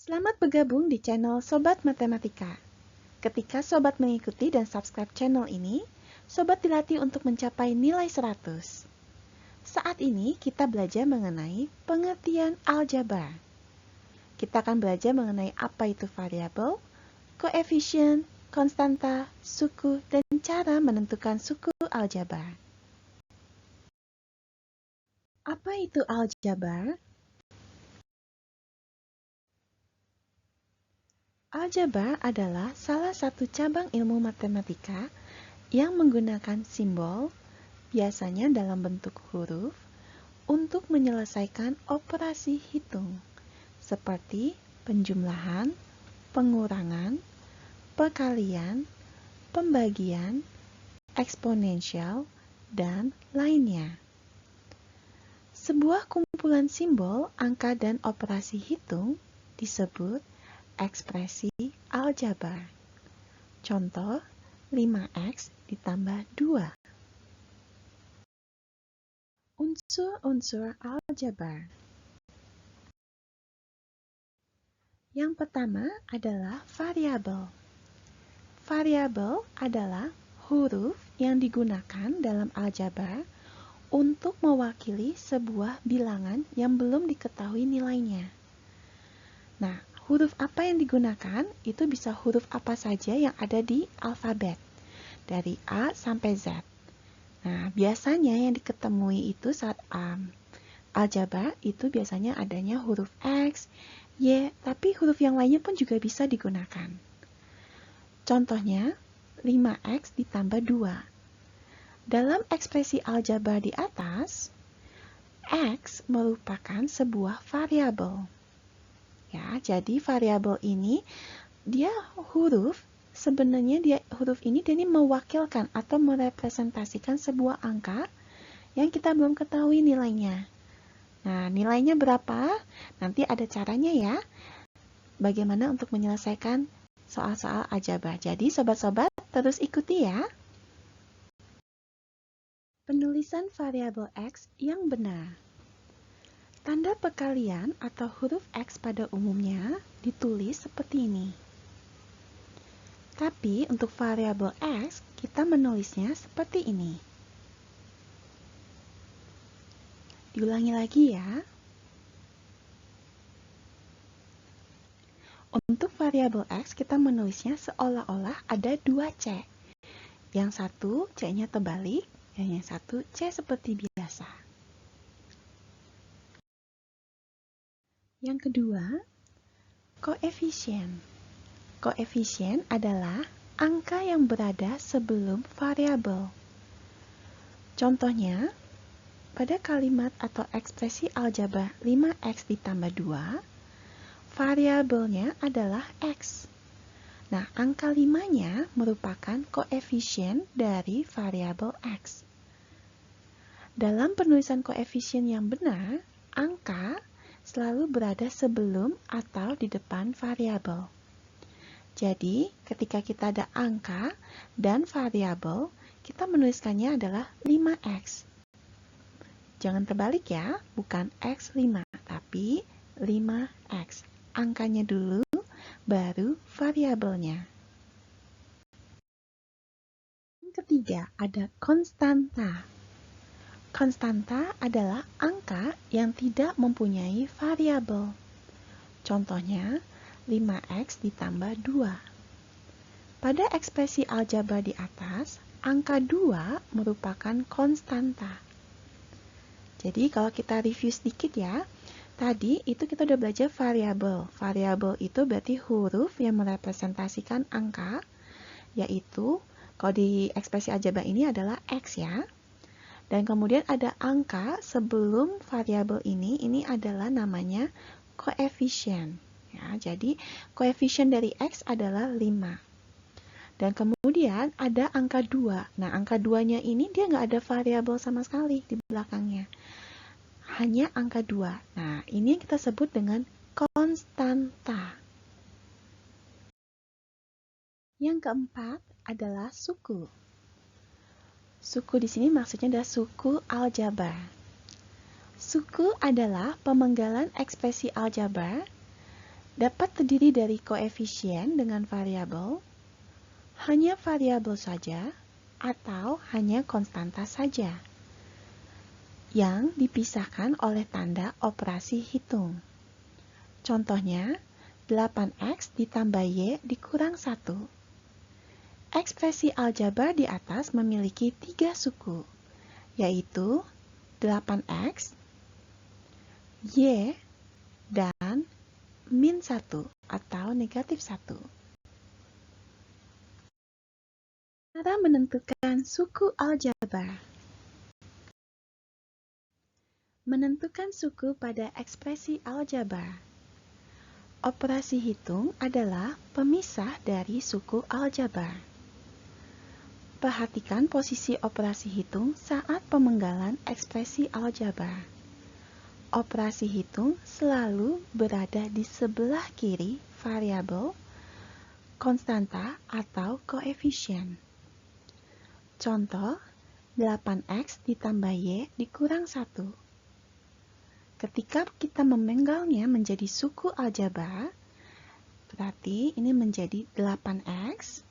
Selamat bergabung di channel Sobat Matematika. Ketika Sobat mengikuti dan subscribe channel ini, Sobat dilatih untuk mencapai nilai 100. Saat ini kita belajar mengenai pengertian aljabar. Kita akan belajar mengenai apa itu variabel, koefisien, konstanta, suku, dan cara menentukan suku aljabar. Apa itu aljabar? Aljabar adalah salah satu cabang ilmu matematika yang menggunakan simbol, biasanya dalam bentuk huruf, untuk menyelesaikan operasi hitung, seperti penjumlahan, pengurangan, perkalian, pembagian, eksponensial, dan lainnya. Sebuah kumpulan simbol, angka, dan operasi hitung disebut ekspresi aljabar. Contoh, 5x ditambah 2. Unsur-unsur aljabar. Yang pertama adalah variabel. Variabel adalah huruf yang digunakan dalam aljabar untuk mewakili sebuah bilangan yang belum diketahui nilainya. Nah, huruf apa yang digunakan? Itu bisa huruf apa saja yang ada di alfabet, dari A sampai Z. Nah, biasanya yang diketemui itu saat aljabar itu biasanya adanya huruf X, Y, tapi huruf yang lainnya pun juga bisa digunakan. Contohnya, 5x ditambah 2. Dalam ekspresi aljabar di atas, X merupakan sebuah variabel. Ya, jadi variabel ini dia huruf, sebenarnya huruf ini mewakilkan atau merepresentasikan sebuah angka yang kita belum ketahui nilainya. Nah, nilainya berapa? Nanti ada caranya ya. Bagaimana untuk menyelesaikan soal-soal aljabar. Jadi sobat-sobat terus ikuti ya. Penulisan variabel X yang benar. Tanda perkalian atau huruf X pada umumnya ditulis seperti ini. Tapi untuk variabel X, kita menulisnya seperti ini. Diulangi lagi ya. Untuk variabel X, kita menulisnya seolah-olah ada 2 C. Yang satu C-nya terbalik, dan yang satu C seperti biasa. Yang kedua, koefisien. Koefisien adalah angka yang berada sebelum variabel. Contohnya, pada kalimat atau ekspresi aljabar 5x ditambah 2, variabelnya adalah x. Nah, angka 5-nya merupakan koefisien dari variabel x. Dalam penulisan koefisien yang benar, angka selalu berada sebelum atau di depan variabel. Jadi, ketika kita ada angka dan variabel, kita menuliskannya adalah 5x. Jangan terbalik ya, bukan x5, tapi 5x. Angkanya dulu, baru variabelnya. Yang ketiga, ada konstanta. Konstanta adalah angka yang tidak mempunyai variabel. Contohnya, 5x ditambah 2. Pada ekspresi aljabar di atas, angka 2 merupakan konstanta. Jadi kalau kita review sedikit ya, tadi itu kita udah belajar variabel. Variabel itu berarti huruf yang merepresentasikan angka, yaitu kalau di ekspresi aljabar ini adalah x ya. Dan kemudian ada angka sebelum variabel ini adalah namanya koefisien. Ya, jadi koefisien dari x adalah 5. Dan kemudian ada angka 2. Nah, angka 2-nya ini dia nggak ada variabel sama sekali di belakangnya. Hanya angka 2. Nah, ini yang kita sebut dengan konstanta. Yang keempat adalah suku. Suku di sini maksudnya adalah suku aljabar. Suku adalah pemenggalan ekspresi aljabar dapat terdiri dari koefisien dengan variabel, hanya variabel saja, atau hanya konstanta saja, yang dipisahkan oleh tanda operasi hitung. Contohnya, 8x ditambah y dikurang 1. Ekspresi aljabar di atas memiliki 3 suku, yaitu 8x, y, dan min 1 atau negatif 1. Cara menentukan suku aljabar. Menentukan suku pada ekspresi aljabar. Operasi hitung adalah pemisah dari suku aljabar. Perhatikan posisi operasi hitung saat pemenggalan ekspresi aljabar. Operasi hitung selalu berada di sebelah kiri variabel, konstanta, atau koefisien. Contoh, 8x ditambah y dikurang 1. Ketika kita memenggalnya menjadi suku aljabar, berarti ini menjadi 8x,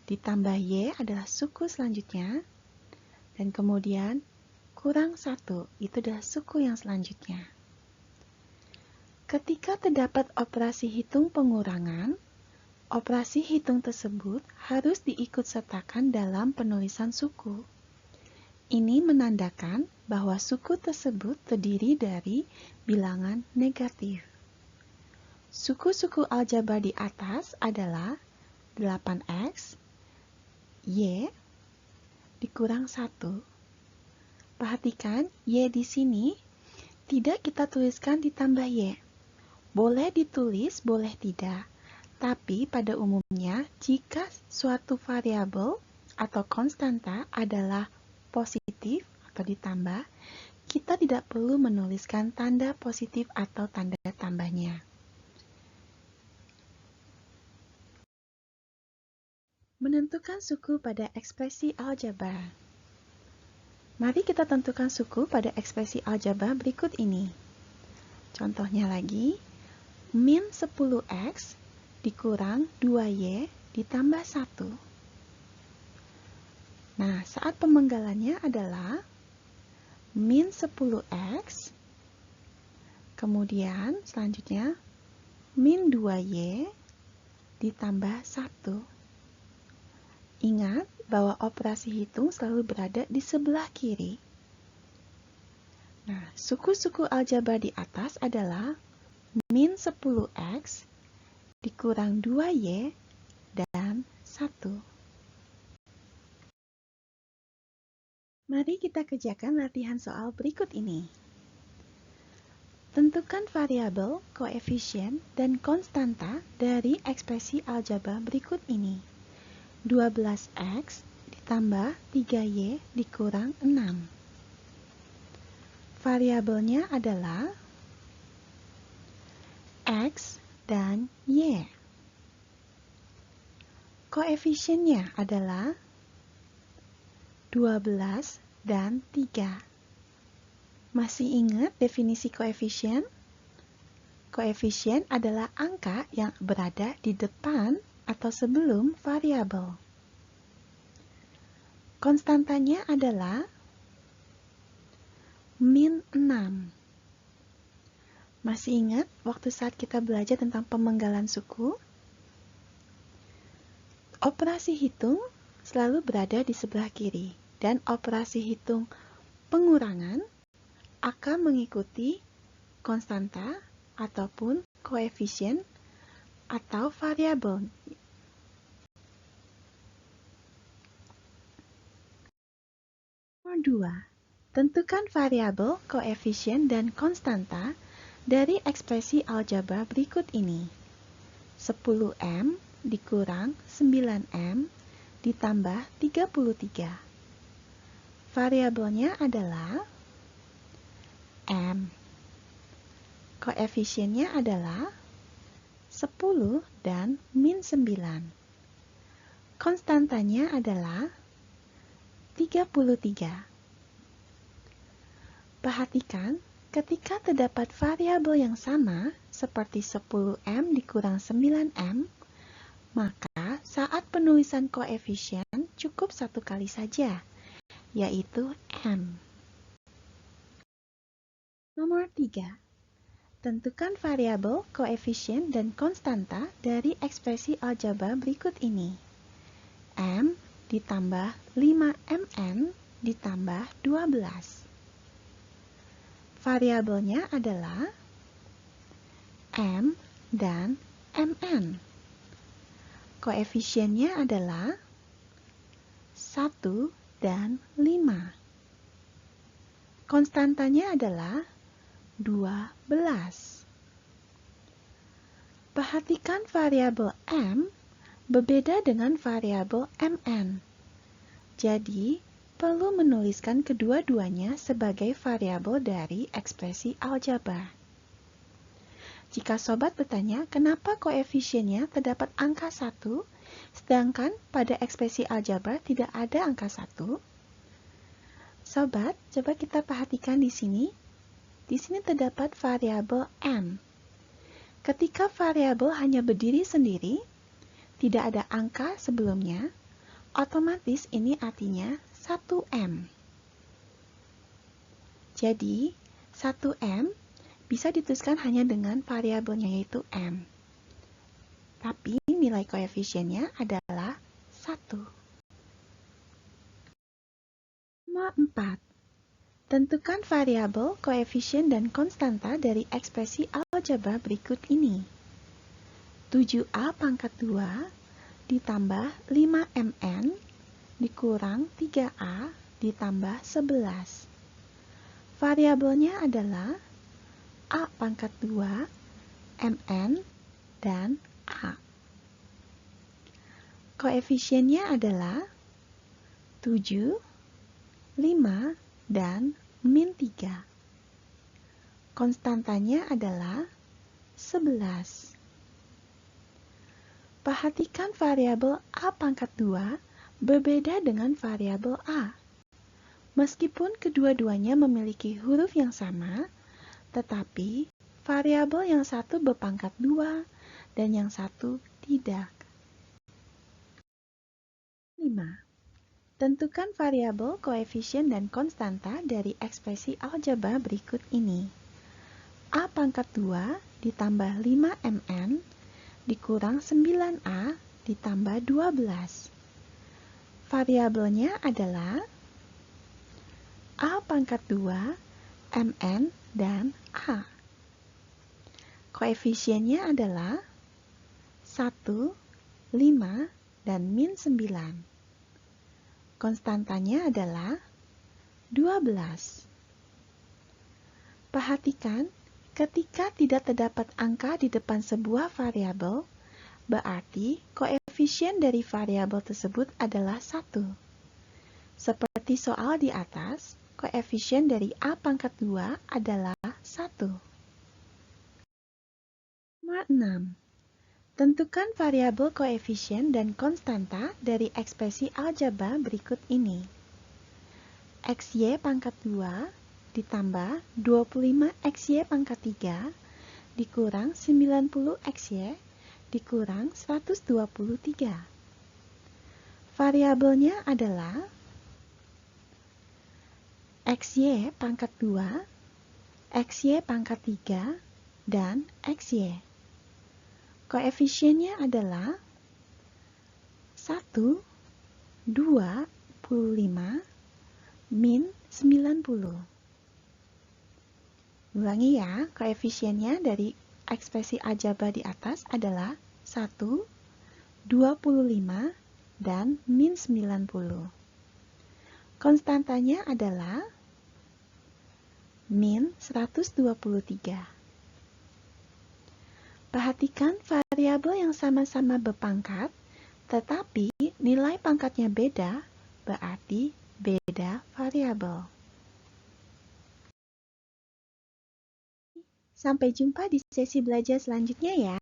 ditambah y adalah suku selanjutnya, dan kemudian kurang 1, itu adalah suku yang selanjutnya. Ketika terdapat operasi hitung pengurangan, operasi hitung tersebut harus diikutsertakan dalam penulisan suku. Ini menandakan bahwa suku tersebut terdiri dari bilangan negatif. Suku-suku aljabar di atas adalah 8x, y, dikurang 1. Perhatikan, y di sini tidak kita tuliskan ditambah y. Boleh ditulis, boleh tidak. Tapi pada umumnya, jika suatu variabel atau konstanta adalah positif atau ditambah, kita tidak perlu menuliskan tanda positif atau tanda tambahnya. Menentukan suku pada ekspresi aljabar. Mari kita tentukan suku pada ekspresi aljabar berikut ini. Contohnya lagi, min 10x dikurang 2y ditambah 1. Nah, saat pemenggalannya adalah min 10x, kemudian selanjutnya min 2y ditambah 1. Ingat bahwa operasi hitung selalu berada di sebelah kiri. Nah, suku-suku aljabar di atas adalah min 10x dikurang 2y dan 1. Mari kita kerjakan latihan soal berikut ini. Tentukan variabel, koefisien, dan konstanta dari ekspresi aljabar berikut ini. 12x ditambah 3y dikurang 6. Variabelnya adalah x dan y. Koefisiennya adalah 12 dan 3. Masih ingat definisi koefisien? Koefisien adalah angka yang berada di depan atau sebelum variabel. Konstantanya adalah min 6. Masih ingat waktu saat kita belajar tentang pemenggalan suku? Operasi hitung selalu berada di sebelah kiri, dan operasi hitung pengurangan akan mengikuti konstanta ataupun koefisien atau variabel. Nomor 2. Tentukan variabel, koefisien, dan konstanta dari ekspresi aljabar berikut ini. 10m dikurang 9m ditambah 33. Variabelnya adalah m. Koefisiennya adalah 10 dan min 9. Konstantanya adalah 33. Perhatikan, Ketika terdapat variabel yang sama, seperti 10M dikurang 9M, maka saat penulisan koefisien cukup satu kali saja, yaitu M. Nomor 3. Tentukan variabel, koefisien, dan konstanta dari ekspresi aljabar berikut ini. M ditambah 5MN ditambah 12. Variabelnya adalah M dan MN. Koefisiennya adalah 1 dan 5. Konstantanya adalah 12. Perhatikan variabel M berbeda dengan variabel MN. Jadi, perlu menuliskan kedua-duanya sebagai variabel dari ekspresi aljabar. Jika sobat bertanya, kenapa koefisiennya terdapat angka 1, sedangkan pada ekspresi aljabar tidak ada angka 1? Sobat, coba kita perhatikan di sini. Di sini terdapat variabel M. Ketika variabel hanya berdiri sendiri, tidak ada angka sebelumnya, otomatis ini artinya 1M. Jadi, 1M bisa dituliskan hanya dengan variabelnya yaitu M. Tapi nilai koefisiennya adalah 1. Nomor 4. Tentukan variabel, koefisien, dan konstanta dari ekspresi aljabar berikut ini. 7A pangkat 2 ditambah 5MN dikurang 3A ditambah 11. Variabelnya adalah A pangkat 2, MN, dan A. Koefisiennya adalah 7, 5, dan min 3. Konstantanya adalah 11. Perhatikan variabel A pangkat 2 berbeda dengan variabel A. Meskipun kedua-duanya memiliki huruf yang sama, tetapi variabel yang satu berpangkat 2 dan yang satu tidak. 5. Tentukan variabel, koefisien, dan konstanta dari ekspresi aljabar berikut ini. A pangkat 2 ditambah 5MN dikurang 9A ditambah 12. Variabelnya adalah A pangkat 2, MN, dan A. Koefisiennya adalah 1, 5, dan min 9. Konstantanya adalah 12. Perhatikan, ketika tidak terdapat angka di depan sebuah variabel, berarti koefisien dari variabel tersebut adalah 1. Seperti soal di atas, koefisien dari A pangkat 2 adalah 1. Nomor 6. Tentukan variabel, koefisien, dan konstanta dari ekspresi aljabar berikut ini. XY pangkat 2 ditambah 25XY pangkat 3 dikurang 90XY dikurang 123. Variabelnya adalah XY pangkat 2, XY pangkat 3, dan XY. Koefisiennya adalah 1, 25, min 90. Ulangi ya, koefisiennya dari ekspresi aljabar di atas adalah 1, 25, dan min 90. Konstantanya adalah min 123. Perhatikan variabel yang sama-sama berpangkat, tetapi nilai pangkatnya beda, berarti beda variabel. Sampai jumpa di sesi belajar selanjutnya ya.